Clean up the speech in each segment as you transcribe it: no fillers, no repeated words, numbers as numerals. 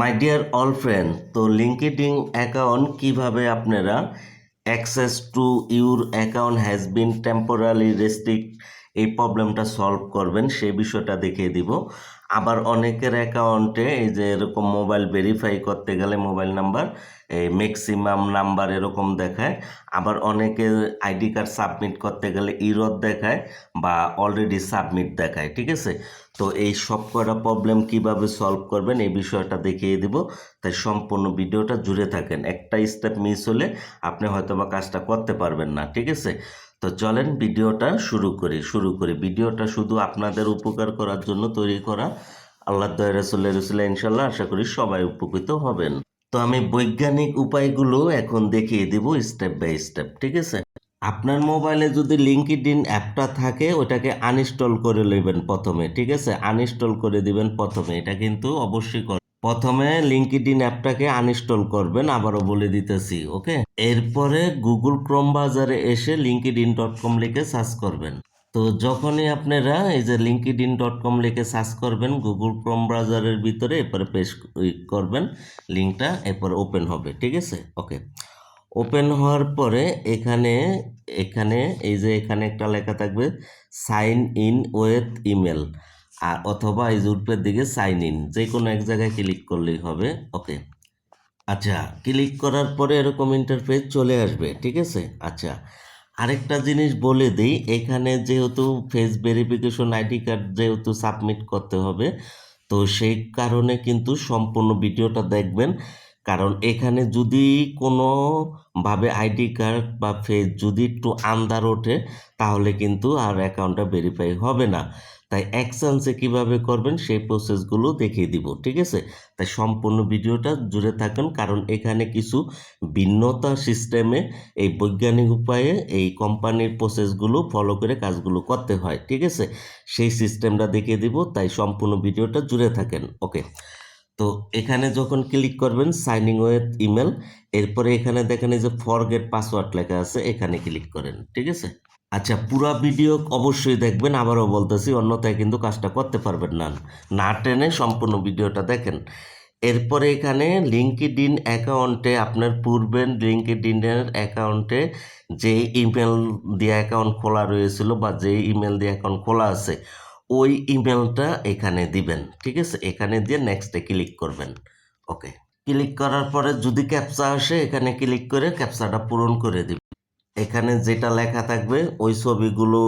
My dear all friend, তো LinkedIn account কিভাবে আপনারা access to your account has been temporary restrict এই প্রবলেমটা সলভ করবেন সেই বিষয়টা দেখিয়ে দিব। আবার অনেকের অ্যাকাউন্টে এই যে এরকম মোবাইল ভেরিফাই করতে গেলে মোবাইল নাম্বার এই ম্যাক্সিমাম নাম্বার এরকম দেখায়, আবার অনেকের আইডি কার্ড সাবমিট করতে গেলে ইরর দেখায় বা অলরেডি সাবমিট দেখায়। ঠিক আছে, তো এই সব কটা প্রবলেম কিভাবে সলভ করবেন এই বিষয়টা দেখিয়ে দিব, তাই সম্পূর্ণ ভিডিওটা জুড়ে থাকেন। একটা স্টেপ মিস হলে আপনি হয়তো বা কাজটা করতে পারবেন না। ঠিক আছে, তো চলেন ভিডিওটা শুরু করি। ভিডিওটা শুধু আপনাদের উপকার করার জন্য তৈরি করা। আল্লাহ দয়া রসুল্লাহ ইনশাল্লাহ আশা করি সবাই উপকৃত হবেন। তো আমি বৈজ্ঞানিক উপায়গুলো এখন দেখিয়ে দিব স্টেপ বাই স্টেপ। ঠিক আছে, আপনার মোবাইলে যদি লিঙ্কডইন অ্যাপটা থাকে ওটাকে আনইনস্টল করে নেবেন প্রথমে। ঠিক আছে, আনইনস্টল করে দিবেন প্রথমে, এটা কিন্তু অবশ্যই প্রথমে লিঙ্কডইন অ্যাপটাকে আনইনস্টল করবেন, আবারও বলে দিতেছি। ওকে, এরপরে গুগল ক্রোম ব্রাউজারে এসে linkedin.com লিখে সার্চ করবেন। তো যখনই আপনারা এই যে linkedin.com লিখে সার্চ করবেন গুগল ক্রোম ব্রাউজারের ভিতরে, এরপরে পেস্ট করবেন লিঙ্কটা, এরপর ওপেন হবে। ঠিক আছে, ওকে, ওপেন হওয়ার পরে এখানে এখানে এই যে এখানে একটা লেখা থাকবে সাইন ইন উইথ ইমেল, আর অথবা এই যে উপরের দিকে সাইন ইন, যে কোনো এক জায়গায় ক্লিক করলেই হবে। ওকে, আচ্ছা, ক্লিক করার পরে এরকম ইন্টারফেস চলে আসবে। ঠিক আছে, আচ্ছা, আরেকটা জিনিস বলে দিই, এখানে যেহেতু ফেস ভেরিফিকেশন আইডি কার্ড যেহেতু সাবমিট করতে হবে, তো সেই কারণে কিন্তু সম্পূর্ণ ভিডিওটা দেখবেন। কারণ এখানে যদি কোনোভাবে আইডি কার্ড বা ফেস যদি একটু আন্দার ওঠে তাহলে কিন্তু আর অ্যাকাউন্টটা ভেরিফাই হবে না। তাই এক চান্সে কীভাবে করবেন সেই প্রসেসগুলো দেখিয়ে দিব। ঠিক আছে, তাই সম্পূর্ণ ভিডিওটা জুড়ে থাকুন, কারণ এখানে কিছু ভিন্নতা সিস্টেমে এই বৈজ্ঞানিক উপায়ে এই কোম্পানির প্রসেসগুলো ফলো করে কাজগুলো করতে হয়। ঠিক আছে, সেই সিস্টেমটা দেখিয়ে দিব, তাই সম্পূর্ণ ভিডিওটা জুড়ে থাকেন। ওকে, তো এখানে যখন ক্লিক করবেন সাইনিং উইথ ইমেল, এরপরে এখানে দেখেন এই যে ফরগেট পাসওয়ার্ড লেখা আছে, এখানে ক্লিক করেন। ঠিক আছে, আচ্ছা, পুরো ভিডিও অবশ্যই দেখবেন, আবারও বলতেছি, অন্যথায় কিন্তু কাজটা করতে পারবেন না। না টেনে সম্পূর্ণ ভিডিওটা দেখেন। এরপরে এখানে লিঙ্কডইন অ্যাকাউন্টে আপনার পূর্বের লিঙ্কডইনের অ্যাকাউন্টে যে ইমেল দিয়ে অ্যাকাউন্ট খোলা রয়েছিল বা যে ইমেল দিয়ে অ্যাকাউন্ট খোলা আছে ওই ইমেলটা এখানে দিবেন। ঠিক আছে, এখানে দিয়ে নেক্সটে ক্লিক করবেন। ওকে, ক্লিক করার পরে যদি ক্যাপচা আসে এখানে ক্লিক করে ক্যাপচাটা পূরণ করে দিবেন। এখানে যেটা লেখা থাকবে ওই ছবিগুলো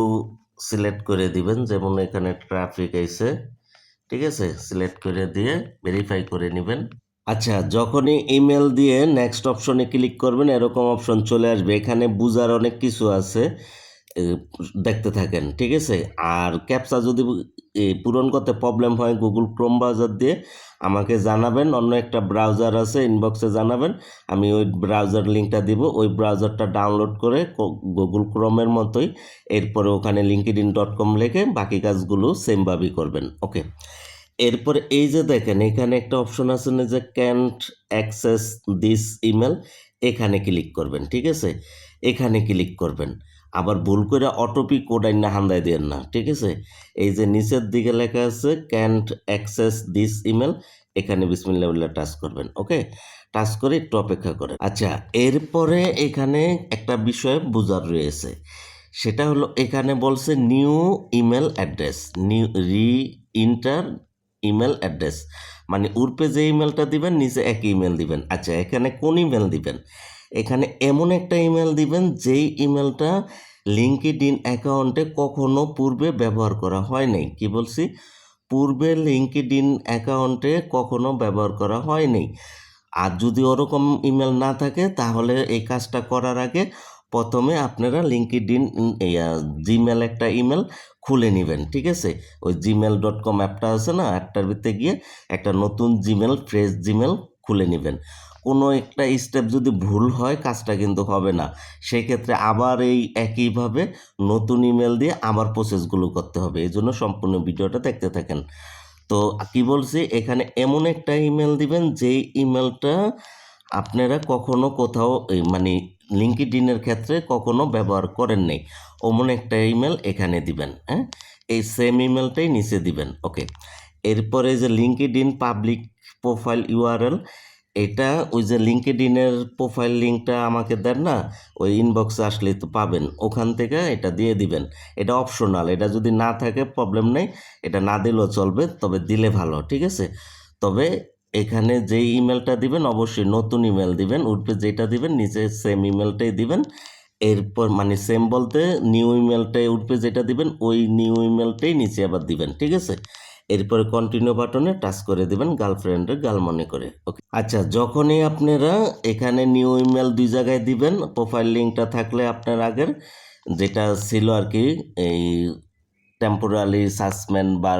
সিলেক্ট করে দিবেন, যেমন এখানে ট্রাফিক আইছে। ঠিক আছে, সিলেক্ট করে দিয়ে ভেরিফাই করে নেবেন। আচ্ছা, যখনই ইমেল দিয়ে নেক্সট অপশনে ক্লিক করবেন এরকম অপশন চলে আসবে। এখানে বুঝার অনেক কিছু আছে, এ, দেখতে থাকেন। ঠিক আছে, আর ক্যাপচা যদি পূরণ করতে প্রবলেম হয় গুগল ক্রোম ব্রাউজার দিয়ে আমাকে জানাবেন, অন্য একটা ব্রাউজার আছে ইনবক্সে জানাবেন, আমি ওই ব্রাউজার লিঙ্কটা দিব, ওই ব্রাউজারটা ডাউনলোড করে গুগল ক্রোমের মতোই এরপরে ওখানে linkedin.com লিখে বাকি কাজগুলো সেমভাবেই করবেন। ওকে, এরপরে এই যে দেখেন এখানে একটা অপশন আছে না যে ক্যান্ট অ্যাক্সেস দিস ইমেল, এখানে ক্লিক করবেন। ঠিক আছে, এখানে ক্লিক করবেন, আবার ভুল করে অটোপি কোড না হান্দাই দেন না। ঠিক আছে, এই যে নিচের দিকে লেখা আছে ক্যান্ট অ্যাক্সেস দিস ইমেল, এখানে বিসমিল্লাহ বলে টাচ করবেন। ওকে, টাচ করে একটু অপেক্ষা করেন। আচ্ছা, এরপরে এখানে একটা বিষয় বোঝার রয়েছে, সেটা হলো এখানে বলছে নিউ ইমেল অ্যাড্রেস, নিউ রি ইন্টার ইমেল অ্যাড্রেস, মানে উর্পে যে ইমেলটা দিবেন নিচে এক ইমেল দিবেন। আচ্ছা, এখানে কোন ইমেল দিবেন? এখানে এমন একটা ইমেল দিবেন যেই ইমেলটা লিঙ্কডইন অ্যাকাউন্টে কখনো পূর্বে ব্যবহার করা হয় নাই। কি বলছি? পূর্বে লিঙ্কডইন অ্যাকাউন্টে কখনো ব্যবহার করা হয়নি। আর যদি ওরকম ইমেল না থাকে তাহলে এই কাজটা করার আগে প্রথমে আপনারা লিঙ্কডইন জিমেল একটা ইমেল খুলে নেবেন। ঠিক আছে, ওই gmail.com অ্যাপটা আছে না, অ্যাপটার ভিতরে গিয়ে একটা নতুন জিমেল, ফ্রেশ জিমেল খুলে নেবেন। কোনো একটা স্টেপ যদি ভুল হয় কাজটা কিন্তু হবে না, সেক্ষেত্রে আবার এই একইভাবে নতুন ইমেল দিয়ে আবার প্রসেসগুলো করতে হবে। এই জন্য সম্পূর্ণ ভিডিওটা দেখতে থাকেন। তো কি বলছি, এখানে এমন একটা ইমেল দিবেন যেই ইমেলটা আপনারা কখনো কোথাও মানে লিঙ্কডইনের ক্ষেত্রে কখনো ব্যবহার করেন নাই, অমন একটা ইমেল এখানে দিবেন। এই সেম ইমেলটাই নিচে দিবেন। ওকে, এরপরে যে লিঙ্কডইন পাবলিক প্রোফাইল ইউআরএল, এটা ওই যে লিঙ্কডইনের প্রোফাইল লিঙ্কটা আমাকে দেন না, ওই ইনবক্সে আসলেই তো পাবেন, ওখান থেকে এটা দিয়ে দিবেন। এটা অপশনাল, এটা যদি না থাকে প্রবলেম নেই, এটা না দিলেও চলবে, তবে দিলে ভালো, ঠিক আছে। তবে এখানে যেই ইমেলটা দিবেন অবশ্যই নতুন ইমেল দিবেন, উঠবে যেটা দিবেন নিচে সেম ইমেলটাই দিবেন। এরপর মানে সেম বলতে নিউ ইমেলটাই উঠবে যেটা দিবেন, ওই নিউ ইমেলটাই নিচে আবার দিবেন, ঠিক আছে। এরপরে কন্টিনিউ বাটনে টাচ করে দিবেন গার্লফ্রেন্ডের গাল মনে করে, ওকে। আচ্ছা, যখনই আপনারা এখানে নিউ ইমেল 2 জায়গায় দিবেন, প্রোফাইল লিঙ্কটা থাকলে আপনার আগের যেটা ছিল আর কি, এই টেম্পোরারি সাসপেন্ড বা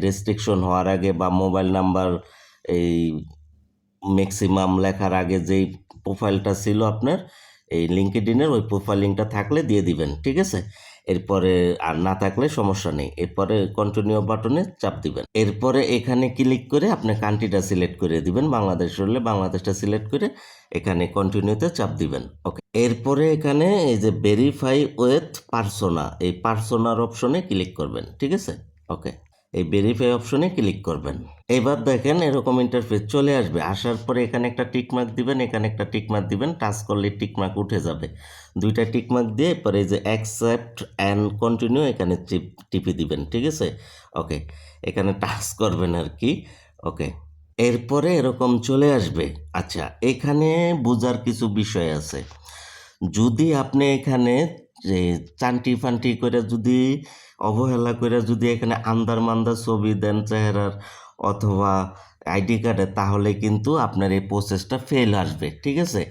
রেস্ট্রিকশন হওয়ার আগে বা মোবাইল নাম্বার এই ম্যাক্সিমাম লেখার আগে যেই প্রোফাইলটা ছিল আপনার এই লিঙ্কডইনের, ওই প্রোফাইল লিঙ্কটা থাকলে দিয়ে দিবেন, ঠিক আছে। এরপরে আর না থাকলে সমস্যা নেই, এরপরে কন্টিনিউ বাটনে চাপ দিবেন। এরপরে এখানে ক্লিক করে আপনি কান্ট্রিটা সিলেক্ট করে দিবেন, বাংলাদেশ হলে বাংলাদেশটা সিলেক্ট করে এখানে কন্টিনিউতে চাপ দিবেন, ওকে। এরপরে এখানে এই যে ভেরিফাই উইথ পার্সোনা, এই পার্সোনার অপশনে ক্লিক করবেন, ঠিক আছে, ওকে। এই ভেরিফাই অপশনে ক্লিক করবেন। এবার দেখেন এরকম ইন্টারফেস চলে আসবে, আসার পরে এখানে একটা টিকমার্ক দিবেন, এখানে একটা টিকমার্ক দিবেন, টাচ করলে টিকমার্ক উঠে যাবে। দুইটা টিকমার্ক দিয়ে পরে এই যে অ্যাকসেপ্ট অ্যান্ড কন্টিনিউ এখানে টিপে দিবেন, ঠিক আছে, ওকে। এখানে টাচ করবেন আর কি, ওকে। এরপরে এরকম চলে আসবে। আচ্ছা, এখানে বোঝার কিছু বিষয় আছে। যদি আপনি এখানে যে চান্টি ফান্টি করে যদি অবহেলা করে যদি এখানে আন্দার মান্দার ছবি দেন চেহারার অথবা আইডি কার্ডে, তাহলে কিন্তু আপনার এই প্রসেসটা ফেল আসবে, ঠিক আছে।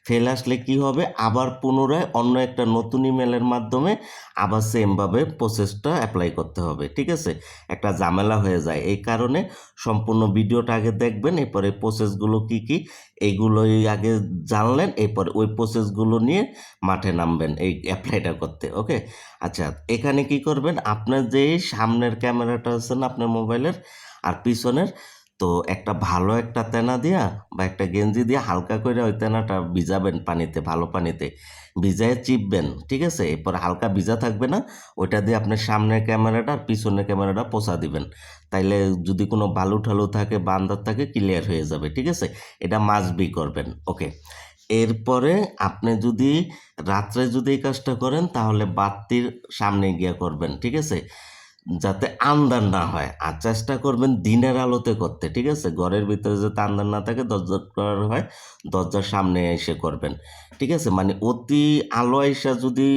ফেল আসলে কি হবে, আবার পুনরায় অন্য একটা নতুন ইমেলের মাধ্যমে আবার সেমভাবে প্রসেসটা অ্যাপ্লাই করতে হবে, ঠিক আছে। একটা ঝামেলা হয়ে যায়, এই কারণে সম্পূর্ণ ভিডিওটা আগে দেখবেন, এরপরে প্রসেসগুলো কি কি এইগুলোই আগে জানলেন, এরপর ওই প্রসেসগুলো নিয়ে মাঠে নামবেন এই অ্যাপ্লাইটা করতে, ওকে। আচ্ছা, এখানে কি করবেন, আপনার যে সামনের ক্যামেরাটা আছে না আপনার মোবাইলের আর পিছনের, তো একটা ভালো একটা তেনা দিয়া বা একটা গেঞ্জি দিয়ে হালকা করে ওই তেনাটা ভিজাবেন পানিতে, ভালো পানিতে ভিজায় চিপবেন, ঠিক আছে। এরপর হালকা ভিজা থাকবে না, ওইটা দিয়ে আপনার সামনের ক্যামেরাটা আর পিছনের ক্যামেরাটা পোছা দিবেন, তাইলে যদি কোনো বালু ঠালু থাকে বা আন্দার থাকে ক্লিয়ার হয়ে যাবে, ঠিক আছে। এটা মাস্ট বি করবেন, ওকে। এরপরে আপনি যদি রাত্রে যদি এই কাজটা করেন তাহলে বাতির সামনে গিয়ে করবেন, ঠিক আছে, যাতে আন্ধার না হয়। আর চেষ্টা করবেন দিনের আলোতে করতে, ঠিক আছে। ঘরের ভিতরে যাতে আন্ধার না থাকে, দরজা করার হয় দরজার সামনে এসে করবেন, ঠিক আছে। মানে অতি আলো আইসা যদি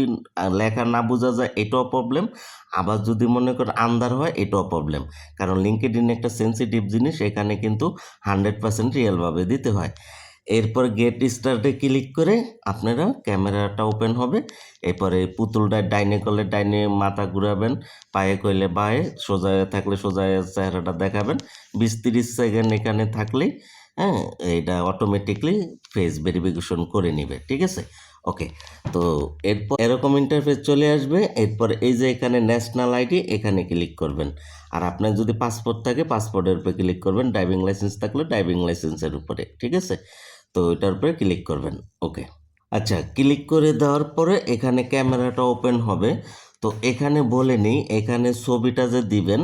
লেখা না বোঝা যায় এটাও প্রবলেম, আবার যদি মনে করেন আন্ধার হয় এটাও প্রবলেম, কারণ লিঙ্কডইন একটা সেন্সিটিভ জিনিস, এখানে কিন্তু 100% রিয়েলভাবে দিতে হয়। এরপর গেট স্টার্টে ক্লিক করে আপনারা ক্যামেরাটা ওপেন হবে, এরপরে পুতুলটা ডাইনে করলে ডাইনে মাথা ঘুরাবেন, পায়ে কইলে বায়ে, সোজা থাকলে সোজা চেহারাটা দেখাবেন। 20-30 সেকেন্ড এখানে থাকলেই হ্যাঁ এটা অটোমেটিকলি ফেস ভেরিফিকেশন করে নেবে, ঠিক আছে, ওকে। তো এরপর এরকম ইন্টারফেস চলে আসবে। এরপর এই যে এখানে ন্যাশনাল আইডি এখানে ক্লিক করবেন, আর আপনার যদি পাসপোর্ট থাকে পাসপোর্টের উপরে ক্লিক করবেন, ড্রাইভিং লাইসেন্স থাকলে ড্রাইভিং লাইসেন্সের উপরে, ঠিক আছে। তো এটার উপরে ক্লিক করবেন, ওকে। আচ্ছা, ক্লিক করে দেওয়ার পরে এখানে ক্যামেরাটা ওপেন হবে। তো এখানে বলে নিই, এখানে ছবিটা যে দিবেন,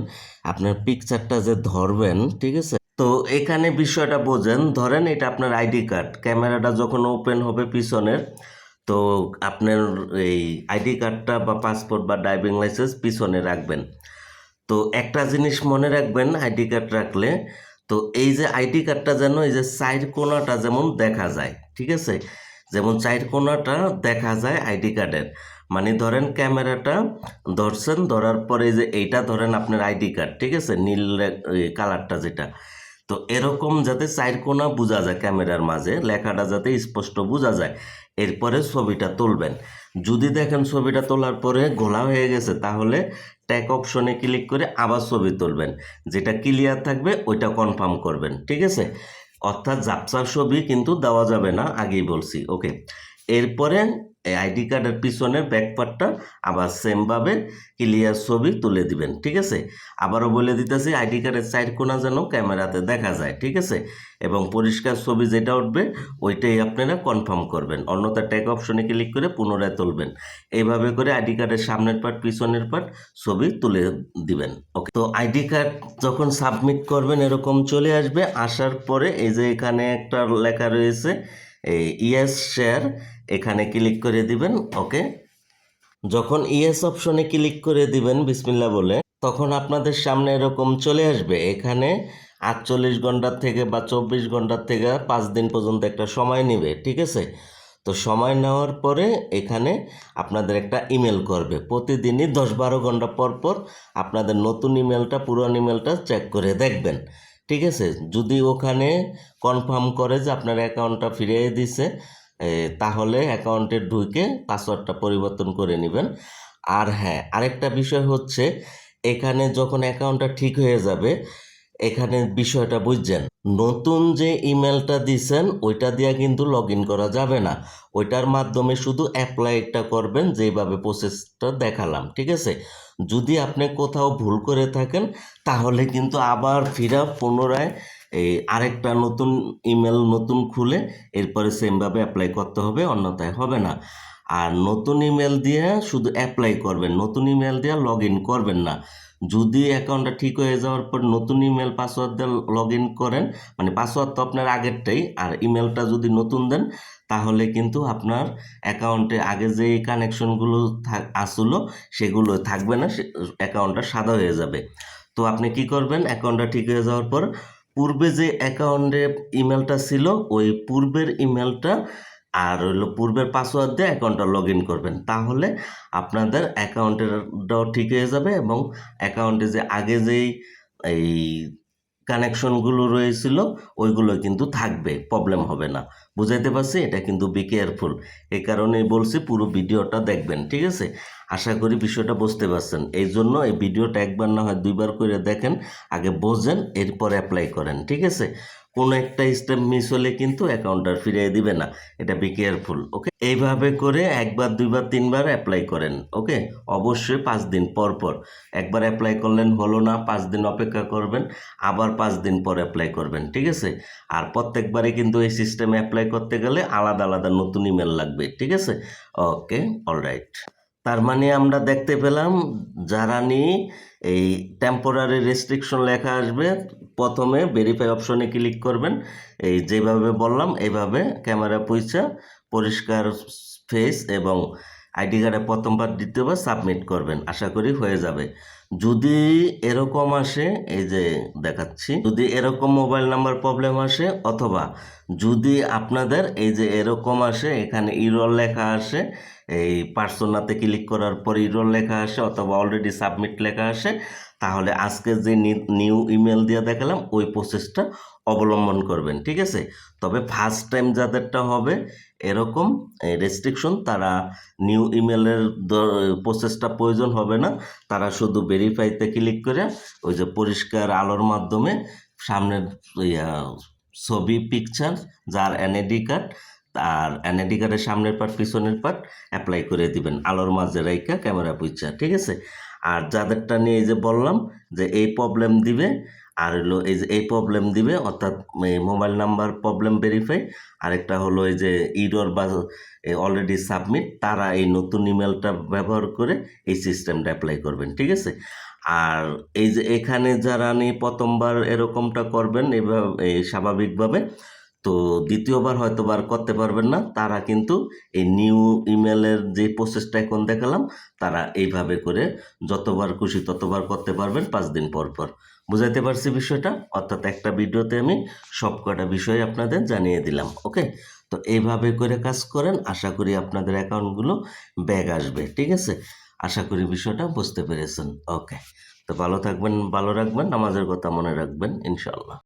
আপনার পিকচারটা যে ধরবেন, ঠিক আছে। তো এখানে বিষয়টা বোঝেন, ধরেন এটা আপনার আইডি কার্ড, ক্যামেরাটা যখন ওপেন হবে পিছনের, তো আপনার এই আইডি কার্ডটা বা পাসপোর্ট বা ড্রাইভিং লাইসেন্স পিছনে রাখবেন। তো একটা জিনিস মনে রাখবেন আইডি কার্ড রাখলে, তো এই যে আইডি কার্ডটা যেন এই যে সাইড কোণাটা যেমন দেখা যায়, ঠিক আছে, যেমন সাইড কোণাটা দেখা যায় আইডি কার্ডের। মানে ধরেন ক্যামেরাটা ধরছেন, ধরার পরে যে এইটা ধরেন আপনার আইডি কার্ড, ঠিক আছে, নীল কালারটা যেটা, তো এরকম যাতে সাইড কোণা বোঝা যায় ক্যামেরার মাঝে, লেখাটা যাতে স্পষ্ট বোঝা যায়, এরপরে ছবিটা তুলবেন। যদি দেখেন ছবিটা তোলার পরে ঘোলা হয়ে গেছে, তাহলে ট্যাগ অপশনে ক্লিক করে আবার ছবি তুলবেন, যেটা ক্লিয়ার থাকবে ওইটা কনফার্ম করবেন, ঠিক আছে। অর্থাৎ ঝাপসা ছবি কিন্তু দেওয়া যাবে না, আগেই বলছি, ওকে। এরপরে এই আইডি কার্ডের পিছনের ব্যাক পার্টটা আবার সেমভাবে ক্লিয়ার ছবি তুলে দিবেন। ঠিক আছে, আবারও বলে দিতেছি, আইডি কার্ডের সাইড কোণা যেন ক্যামেরাতে দেখা যায়। ঠিক আছে, এবং পরিষ্কার ছবি যেটা উঠবে ওইটাই আপনারা কনফার্ম করবেন, অন্যথা ট্যাগ অপশনে ক্লিক করে পুনরায় তুলবেন। এইভাবে করে আইডি কার্ডের সামনের পার্ট পিছনের পার্ট ছবি তুলে দিবেন। ওকে, তো আইডি কার্ড যখন সাবমিট করবেন এরকম চলে আসবে। আসার পরে এই যে এখানে একটা লেখা রয়েছে এই ইয়েস শেয়ার, এখানে ক্লিক করে দিবেন। ওকে, যখন ইয়েস অপশনে ক্লিক করে দিবেন বিসমিল্লাহ বলে, তখন আপনাদের সামনে এরকম চলে আসবে। এখানে 48 ঘন্টার থেকে বা 24 ঘন্টার থেকে 5 দিন পর্যন্ত একটা সময় নেবে। ঠিক আছে, তো সময় নেওয়ার পরে এখানে আপনাদের একটা ইমেল করবে। প্রতিদিনই 10-12 ঘন্টা পর পর আপনাদের নতুন ইমেলটা পুরান ইমেলটা চেক করে দেখবেন। ঠিক আছে, যদি ওখানে কনফার্ম করে যে আপনার অ্যাকাউন্টটা ফিরিয়ে দিছে, তাহলে অ্যাকাউন্টে ঢুকে পাসওয়ার্ডটা পরিবর্তন করে নেবেন। আর হ্যাঁ, আরেকটা বিষয় হচ্ছে, এখানে যখন অ্যাকাউন্টটা ঠিক হয়ে যাবে, এখানে বিষয়টা বুঝছেন, নতুন যে ইমেলটা দিছেন ওইটা দিয়ে কিন্তু লগ ইন করা যাবে না। ওইটার মাধ্যমে শুধু অ্যাপ্লাইটা করবেন যেভাবে প্রসেসটা দেখালাম। ঠিক আছে, যদি আপনি কোথাও ভুল করে থাকেন তাহলে কিন্তু আবার ফিরা পুনরায় এই আরেকটা নতুন ইমেল নতুন খুলে এরপরে সেমভাবে অ্যাপ্লাই করতে হবে, অন্যথায় হবে না। আর নতুন ইমেল দিয়ে শুধু অ্যাপ্লাই করবেন, নতুন ইমেল দিয়ে লগ ইন করবেন না। যদি অ্যাকাউন্টটা ঠিক হয়ে যাওয়ার পর নতুন ইমেল পাসওয়ার্ড দিয়ে লগ ইন করেন, মানে পাসওয়ার্ড তো আপনার আগেরটাই, আর ইমেলটা যদি নতুন দেন তাহলে কিন্তু আপনার অ্যাকাউন্টে আগে যে কানেকশনগুলো আসলো সেগুলো থাকবে না, অ্যাকাউন্টটা সাদা হয়ে যাবে। তো আপনি কি করবেন, অ্যাকাউন্টটা ঠিক হয়ে যাওয়ার পর পূর্বে যে অ্যাকাউন্টে ইমেলটা ছিল ওই পূর্বের ইমেলটা আর হলো পূর্বের পাসওয়ার্ড দিয়ে অ্যাকাউন্টটা লগ ইন করবেন, তাহলে আপনাদের অ্যাকাউন্টেরটাও ঠিক হয়ে যাবে এবং অ্যাকাউন্টে যে আগে যেই এই কানেকশনগুলো রয়েছিল ওইগুলো কিন্তু থাকবে, প্রবলেম হবে না। বুঝাইতে পারছি? এটা কিন্তু বি কেয়ারফুল, এই কারণেই বলছি পুরো ভিডিওটা দেখবেন। ঠিক আছে, আশা করি বিষয়টা বুঝতে পারছেন। এই জন্য এই ভিডিওটা একবার না হয় 2বার করে দেখেন, আগে বোঝেন এরপর অ্যাপ্লাই করেন। ঠিক আছে, কোনো একটা স্টেপ মিস হলে কিন্তু অ্যাকাউন্টটা ফিরিয়ে দিবে না, এটা বি কেয়ারফুল। ওকে, এইভাবে করে 1বার 2বার 3বার অ্যাপ্লাই করেন। ওকে, অবশ্যই 5 দিন পর পর, একবার অ্যাপ্লাই করলেন হলো না, 5 দিন অপেক্ষা করবেন, আবার 5 দিন পর অ্যাপ্লাই করবেন। ঠিক আছে, আর প্রত্যেকবারে কিন্তু এই সিস্টেমে অ্যাপ্লাই করতে গেলে আলাদা আলাদা নতুন ইমেল লাগবে। ঠিক আছে, ওকে, অলরাইট। তার মানে আমরা দেখতে পেলাম, যারা নিয়ে এই টেম্পোরারি রেস্ট্রিকশন লেখা আসবে, প্রথমে ভেরিফাই অপশনে ক্লিক করবেন, এই যেভাবে বললাম এইভাবে ক্যামেরা পয়সা পরিষ্কার ফেস এবং আইডি কার্ডে প্রথমবার দ্বিতীয়বার সাবমিট করবেন, আশা করি হয়ে যাবে। যদি এরকম আসে, এই যে দেখাচ্ছি, যদি এরকম মোবাইল নাম্বার প্রবলেম আসে, অথবা যদি আপনাদের এই যে এরকম আসে, এখানে ইরর লেখা আসে, এই পার্সোনাতে ক্লিক করার পর ইরর লেখা আসে অথবা অলরেডি সাবমিট লেখা আসে, তাহলে আজকে যে নিউ ইমেল দিয়ে দেখালাম ওই প্রসেসটা অবলম্বন করবেন। ঠিক আছে, তবে ফার্স্ট টাইম যাদেরটা হবে এরকম রেস্ট্রিকশন, তারা নিউ ইমেলের প্রসেসটা প্রয়োজন হবে না, তারা শুধু ভেরিফাইতে ক্লিক করে ওই যে পরিষ্কার আলোর মাধ্যমে সামনের ছবি পিকচার যার এনআইডি কার্ড, আর এনআইডি কার্ডের সামনের পার্ট পিছনের পার্ট অ্যাপ্লাই করে দিবেন আলোর মাঝে রাইখা ক্যামেরা পিকচার। ঠিক আছে, আর যাদেরটা নিয়ে এই যে বললাম যে এই প্রবলেম দিবে, আর হলো এই যে এই প্রবলেম দিবে, অর্থাৎ মোবাইল নাম্বার প্রবলেম ভেরিফাই, আরেকটা হলো এই যে ইরর বা অলরেডি সাবমিট, তারা এই নতুন ইমেলটা ব্যবহার করে এই সিস্টেমটা অ্যাপ্লাই করবেন। ঠিক আছে, আর এই যে এখানে যারা নিয়ে প্রথমবার এরকমটা করবেন এভাবে স্বাভাবিকভাবে, তো দ্বিতীয়বার হয়তো বার করতে পারবেন না, তারা কিন্তু এই নিউ ইমেলের যে প্রসেসটা এখন দেখালাম তারা এইভাবে করে যতবার খুশি ততবার করতে পারবেন 5 দিন পর পর। বুঝাইতে পারছি বিষয়টা? অর্থাৎ একটা ভিডিওতে আমি সব কটা বিষয় আপনাদের জানিয়ে দিলাম। ওকে, তো এইভাবে করে কাজ করেন, আশা করি আপনাদের অ্যাকাউন্টগুলো ব্যাক আসবে। ঠিক আছে, আশা করি বিষয়টা বুঝতে পেরেছেন। ওকে, তো ভালো থাকবেন, ভালো রাখবেন, নামাজের কথা মনে রাখবেন, ইনশাল্লাহ।